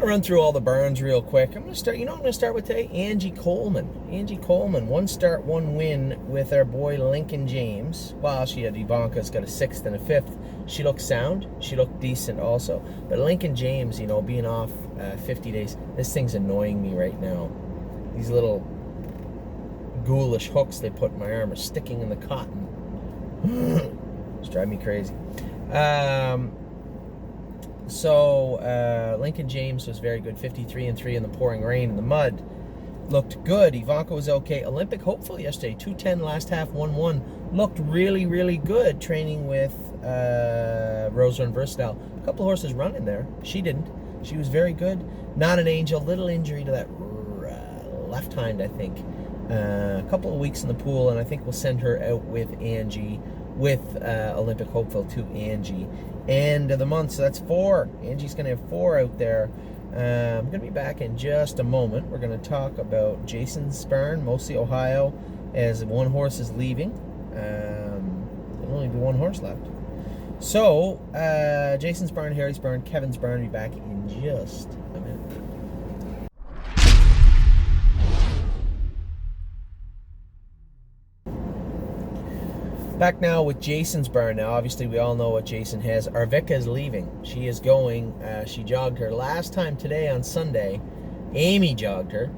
to run through all the burns real quick. I'm going to start, I'm going to start with today, Angie Coleman. Angie Coleman, 1 start, 1 win with our boy Lincoln James. Well, she had Ivanka's got a 6th and a 5th. She looked sound. She looked decent also. But Lincoln James, being off 50 days, this thing's annoying me right now. These little ghoulish hooks they put in my arm are sticking in the cotton. It's driving me crazy. So Lincoln James was very good, 53-3 in the pouring rain and the mud. Looked good. Ivanka was okay. Olympic hopeful yesterday, 2:10 last half, 1-1. Looked really, really good training with Rosa and Versatile. A couple horses running there. She didn't. She was very good. Not an angel. Little injury to that left hind, I think. A couple of weeks in the pool, and I think we'll send her out with Angie, with Olympic hopeful to Angie. End of the month, so that's 4. Angie's going to have 4 out there. I'm going to be back in just a moment. We're going to talk about Jason Spurn, mostly Ohio, as 1 horse is leaving. There'll only be 1 horse left. So, Jason Spurn, Harry Spurn, Kevin Spurn will be back in just a minute. Back now with Jason's burn. Now, obviously, we all know what Jason has. Arvika is leaving. She is going. She jogged her last time today on Sunday. Amy jogged her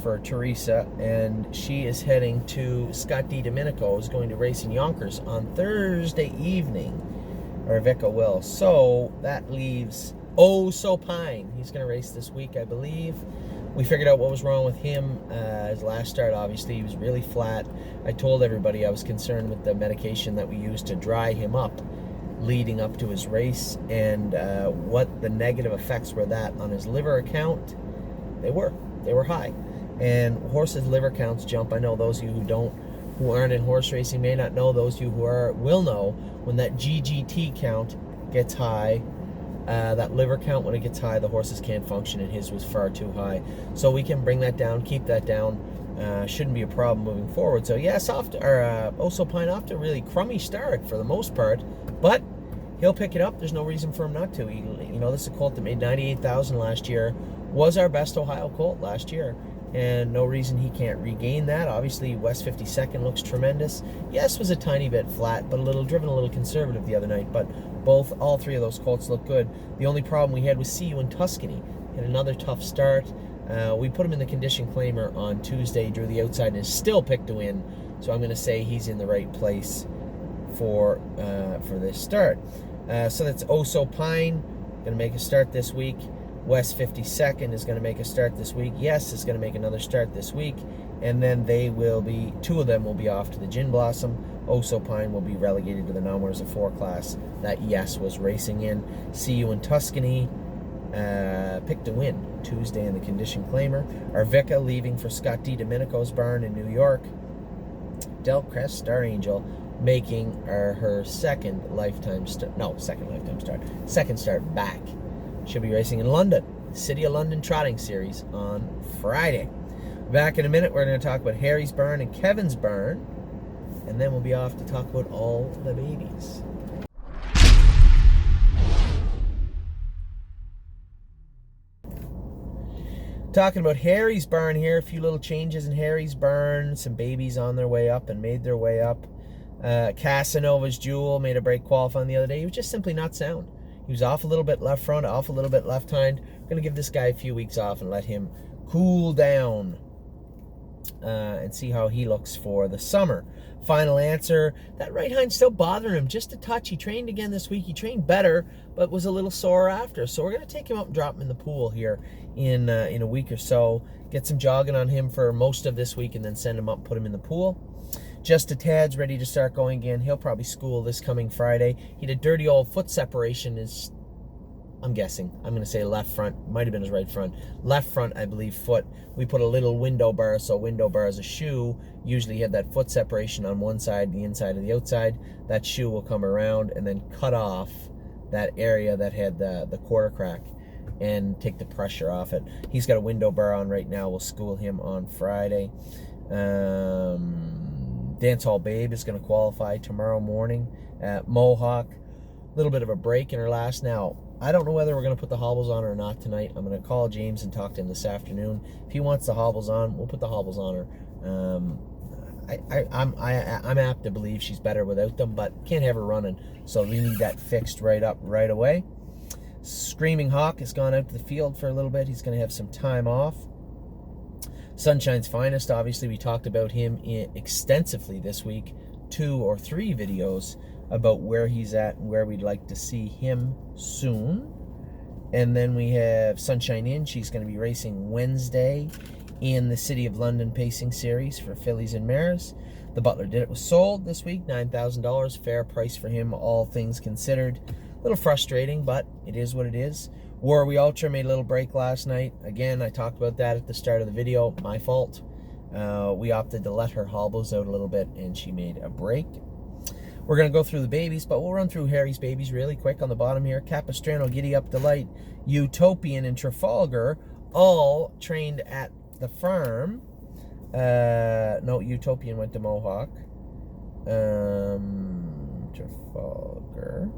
for Teresa, and she is heading to Scott D. Domenico, is going to race in Yonkers on Thursday evening. Arvika will. So that leaves So Pine. He's going to race this week, I believe. We figured out what was wrong with him. His last start, obviously, he was really flat. I told everybody I was concerned with the medication that we used to dry him up leading up to his race, and what the negative effects were that on his liver count. They were high. And horses' liver counts jump. I know those of you who aren't in horse racing may not know. Those of you who are will know when that GGT count gets high. That liver count, when it gets high, the horses can't function, and his was far too high. So we can bring that down, keep that down. Shouldn't be a problem moving forward. So yes, So Pine off to a really crummy start for the most part, but he'll pick it up. There's no reason for him not to. This is a colt that made $98,000 last year, was our best Ohio colt last year, and no reason he can't regain that. Obviously, West 52nd looks tremendous. Yes, was a tiny bit flat, but driven a little conservative the other night. But all 3 of those colts look good. The only problem we had was See You in Tuscany. Had another tough start. We put him in the condition claimer on Tuesday, drew the outside, and is still picked to win. So I'm going to say he's in the right place for this start. So that's So Pine, going to make a start this week. West 52nd is going to make a start this week. Yes is going to make another start this week. And then 2 of them will be off to the Gin Blossom. So Pine will be relegated to the non-winners of 4 class that Yes was racing in. See You in Tuscany, picked to win Tuesday in the condition claimer. Arvika leaving for Scott D. Domenico's barn in New York. Del Crest, Star Angel, making her second start back. She'll be racing in London, City of London Trotting Series on Friday. Back in a minute, we're going to talk about Harry's barn and Kevin's barn, and then we'll be off to talk about all the babies. Talking about Harry's barn here, a few little changes in Harry's barn. Some babies on their way up and made their way up. Casanova's Jewel made a break qualifying the other day. He was just simply not sound. He was off a little bit left front, off a little bit left hind. I'm going to give this guy a few weeks off and let him cool down and see how he looks for the summer. Final answer, that right hind still bothering him just a touch. He trained again this week. He trained better, but was a little sore after. So we're going to take him up and drop him in the pool here in a week or so. Get some jogging on him for most of this week and then send him up and put him in the pool. Just a Tad's ready to start going again. He'll probably school this coming Friday. He had a dirty old foot separation. I'm guessing. I'm going to say left front. Might have been his right front. Left front, I believe, foot. We put a little window bar. So window bar is a shoe. Usually you have that foot separation on one side, the inside of the outside. That shoe will come around and then cut off that area that had the quarter crack and take the pressure off it. He's got a window bar on right now. We'll school him on Friday. Dance Hall Babe is going to qualify tomorrow morning at Mohawk. little bit of a break in her last. Now, I don't know whether we're going to put the hobbles on her or not tonight. I'm going to call James and talk to him this afternoon. If he wants the hobbles on, we'll put the hobbles on her. I'm apt to believe she's better without them, but can't have her running, so we need that fixed right away. Screaming Hawk has gone out to the field for a little bit. He's going to have some time off. Sunshine's Finest, obviously, we talked about him extensively this week. 2 or 3 videos about where he's at and where we'd like to see him soon. And then we have Sunshine Inn. She's going to be racing Wednesday in the City of London Pacing Series for fillies and mares. The Butler Did It was sold this week, $9,000. Fair price for him, all things considered. A little frustrating, but it is what it is. Warwi Ultra made a little break last night. Again, I talked about that at the start of the video. My fault. We opted to let her hobbles out a little bit, and she made a break. We're going to go through the babies, but we'll run through Harry's babies really quick on the bottom here. Capistrano, Giddy Up Delight, Utopian, and Trafalgar, all trained at the farm. No, Utopian went to Mohawk. Trafalgar.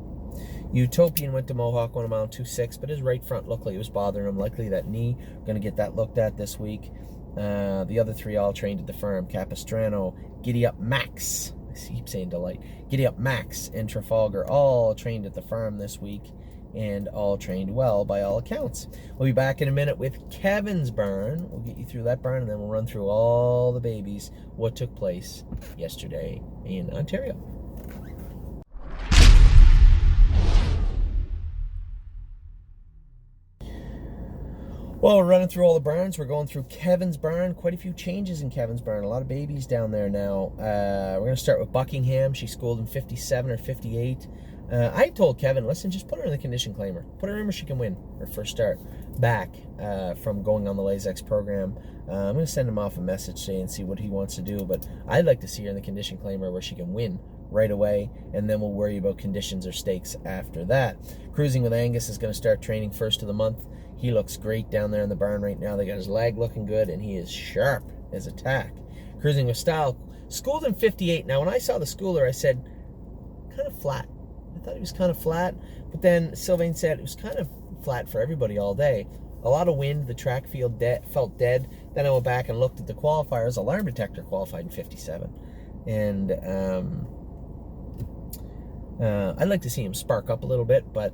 Utopian went to Mohawk, won a mile 2.6, but his right front looked like it was bothering him. Likely that knee. Going to get that looked at this week. The other 3 all trained at the farm. Capistrano, Giddy Up Max. I keep saying Delight. Giddy Up Max and Trafalgar all trained at the farm this week and all trained well by all accounts. We'll be back in a minute with Kevin's barn. We'll get you through that barn, and then we'll run through all the babies, what took place yesterday in Ontario. Well, we're running through all the barns. We're going through Kevin's barn. Quite a few changes in Kevin's barn. A lot of babies down there now. We're going to start with Buckingham. She schooled in 57 or 58. I told Kevin, listen, just put her in the condition claimer. Put her in where she can win her first start back from going on the Lazex program. I'm going to send him off a message today and see what he wants to do. But I'd like to see her in the condition claimer where she can win right away, and then we'll worry about conditions or stakes after that. Cruising with Angus is going to start training first of the month. He looks great down there in the barn right now. They got his leg looking good, and he is sharp as a tack. Cruising with Style, schooled in 58. Now, when I saw the schooler, I said, kind of flat. I thought he was kind of flat, but then Sylvain said it was kind of flat for everybody all day. A lot of wind, the track field felt dead. Then I went back and looked at the qualifiers. Alarm Detector qualified in 57. And I'd like to see him spark up a little bit, but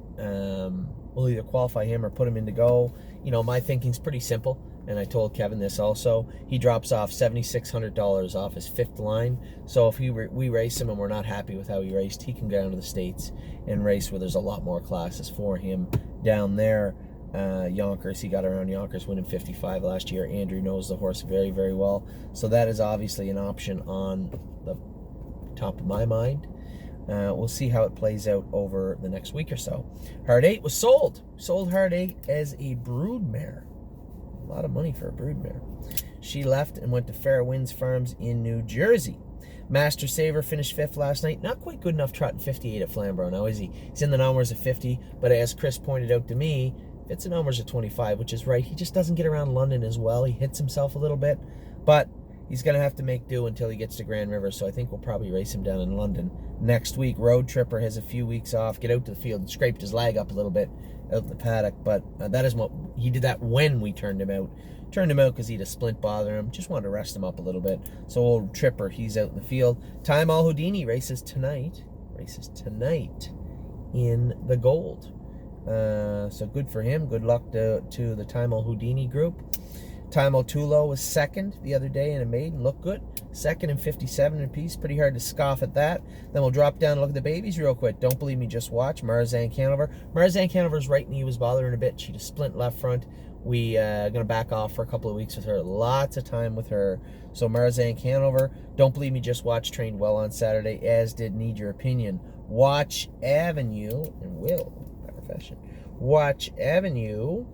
we'll either qualify him or put him in to go. You know, my thinking's pretty simple, and I told Kevin this also. He drops off $7,600 off his 5th line. So if we race him and we're not happy with how he raced, he can go down to the States and race where there's a lot more classes for him down there. Yonkers, he got around Yonkers, winning 55 last year. Andrew knows the horse very, very well. So that is obviously an option on the top of my mind. We'll see how it plays out over the next week or so. Heart 8 was sold. Sold Heart 8 as a broodmare. A lot of money for a broodmare. She left and went to Fair Winds Farms in New Jersey. Master Saver finished 5th last night. Not quite good enough trotting 58 at Flamborough now, is he? He's in the numbers at 50, but as Chris pointed out to me, it's the numbers at 25, which is right. He just doesn't get around London as well. He hits himself a little bit, but he's going to have to make do until he gets to Grand River, so I think we'll probably race him down in London next week. Road Tripper has a few weeks off, get out to the field, and scraped his leg up a little bit out in the paddock, but that is what he did that when we turned him out. Turned him out because he had a splint bother him. Just wanted to rest him up a little bit. So old Tripper, he's out in the field. Time Al Houdini races tonight. In the Gold. So good for him. Good luck to the Time Al Houdini group. Time Tulo was 2nd the other day in a maiden. Looked good. 2nd in 57 apiece. Pretty hard to scoff at that. Then we'll drop down and look at the babies real quick. Don't believe me, just watch. Marzanne Canover. Marzanne Canover's right knee was bothering a bit. She just splint left front. We going to back off for a couple of weeks with her. Lots of time with her. So Marzanne Canover. Don't believe me, just watch. Trained well on Saturday, as did Need Your Opinion. Watch Avenue and Will. Profession. Watch Avenue.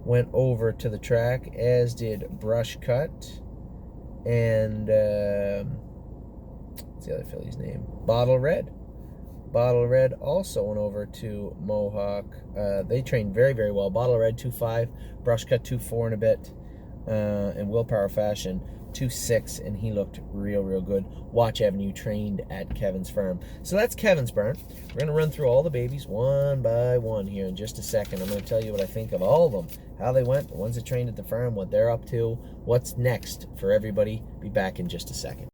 Went over to the track, as did Brush Cut, and what's the other filly's name? Bottle Red. Bottle Red also went over to Mohawk. They trained very, very well. Bottle Red 2.5, Brush Cut 2.4 and a bit, in Willpower fashion. 2.6, and he looked real good. Watch Avenue trained at Kevin's farm. So that's Kevin's barn. We're going to run through all the babies one by one here in just a second. I'm going to tell you what I think of all of them, how they went, the ones that trained at the farm, what they're up to, what's next for everybody. Be back in just a second.